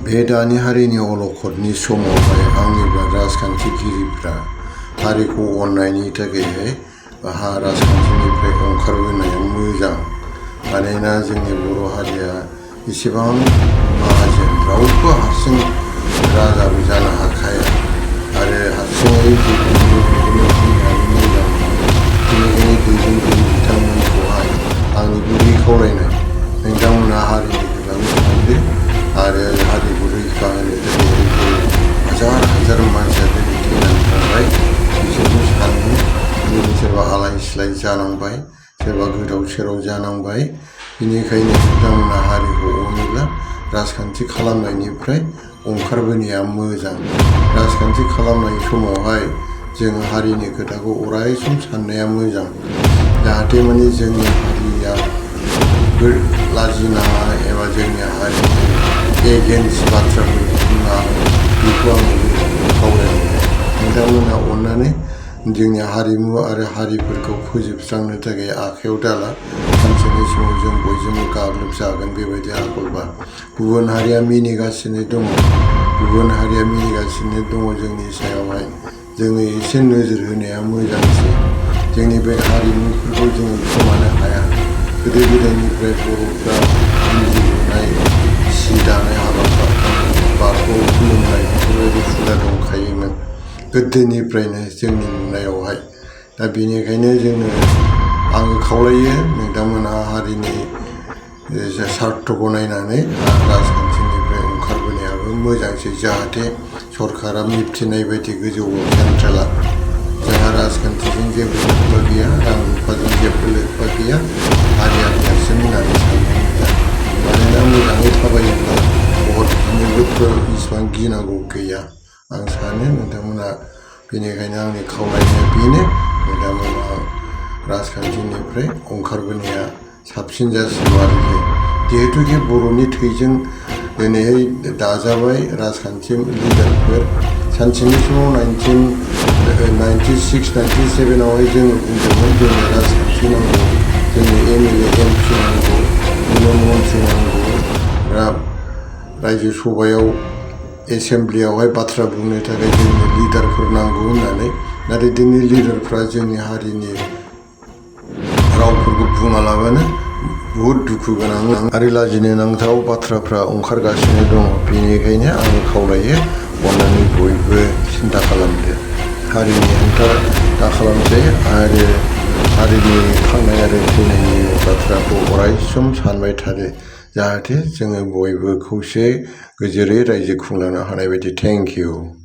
बे दानि हारिनि अलखदनि समावहाय आंनिब्ला राजखान्थिगिरिफ्रा हारिखौ अननायनि थाखायहाय राजखान्थिनिफ्राय ओंखारबोनाया मोजां। मानोना जोंनि बर' हारिया इसेबां माहाजोन, रावबो हारसिं राजाबो जानो हाखाया आरो हारसिङै जेखौबो बेखौनो बुंनानै मोजां मोनो। बेनिखायनो दैदेनगिरि बिथांमोनखौहाय आंनि गुरै खावलायनाय, नोंथांमोनहा हारिनि खोथाखौ सानदो आरो हारिखौ रैखा होनो थाखाय हाजार हाजार मानसिया दिनै थैनानै थांबाय, बिसोरखौ साननो। दिनै सोरबा आलाय सिलाय जानांबाय, सोरबा गोदाव सोराव जानांबाय। बेनिखायनो नोंथांमोना हारिखौ अनोब्ला राजखान्थि खालामनायनिफ्राय ओंखारबोनाया मोजां। राजखान्थि खालामनाय समावहाय जों हारिनि खोथाखौ अराय सम साननाया मोजां, जाहाथे माने जोंनि हारिया लाजिनाङा एबा जोंनि हारिनि एगेन्स्ट बाथ्राफोर बुंनाङा, बेखौ आं खावलायहरो। नोंथांमोना अननानै जोंनि हारिमु आरो हारिफोरखौ फोजोबस्रांनो थाखाय आखायाव दाला। सानसेनि समाव जों बयजोंबो गाग्लोबजागोन बेबायदि आखलबा। गुबुन हारिया मिनिगासिनो दङ, जोंनि सायावहाय। जोङो एसे नोजोर होनाया मोजांसै। जोंनि बे हारिमुफोरखौ जोङो खोमानो हाया। गोदो गोदायनिफ्राय बर'फ्रा इन्दि लुनाय, सि दानाय हाबाफ्रा, बाथौ खुलुमनाय बेफोरबायदि हुदा दंखायोमोन गोदोनिफ्रायनो जोंनि नुनायावहाय। दा बेनिखायनो आङो खावलायो, नोंथांमोनहा हारिनि सार्थखौ नायनानै राजखान्थिनिफ्राय ओंखारबोनायाबो मोजांसै, जाहाथे सरकारा मिबथिनाय बायदि गोजौआव सेन्ट्रेला जोंहा राजखान्थिजों जेबो लोब्बा गैया, रां रुफाजों जेबो लोब्बा गैया, हारिया देरसिन होननानै साननो मोजां। मानोना मोजाङै थाबायोब्ला भट बिनोबो इसिबां गिनांगौ गैया आं सानो। नोंथांमोना बेनिखायनो आंनि खावलायनाया बेनो, नोंथांमोना राजखान्थिनिफ्राय ओंखारबोनाया साबसिन जासिगौ आरोखि। जिहेतुके बर'नि थैजों दिनैहाय दाजाबाय राजखान्थि लिडारफोर। सानसेनि समाव 1996, 97आवहाय जोङो बुंदोंमोन जोंनो राजखान्थि नांगौ, जोंनो MLA, MP नांगौ, जोंनो मन्थ्रि नांगौ, रायजो सभायाव एसेमब्लियावहाय बाथ्रा बुंनो थाखाय जोंनो लिडारफोर नांगौ होननानै। नाथाय दिनै लिडारफ्रा जोंनि हारिनि रावफोरखौ बुङालाबानो बुहुद दुखु गोनां आरो लाजिनो नांथाव बाथ्राफ्रा ओंखारगासिनो दङ। बेनिखायनो आं खावलायो, अननानै बयबो सिन्था खालामदो, हारिनि हेंथा दा खालामसै आरो हारिनि खांनाय आरो थैनायनि बाथ्राखौ अराय सम सानबाय थादो, जाहाथे जोङो बयबो खौसेयै गोजोरै रायजो खुंलांनो हानाय बायदि। Thank you.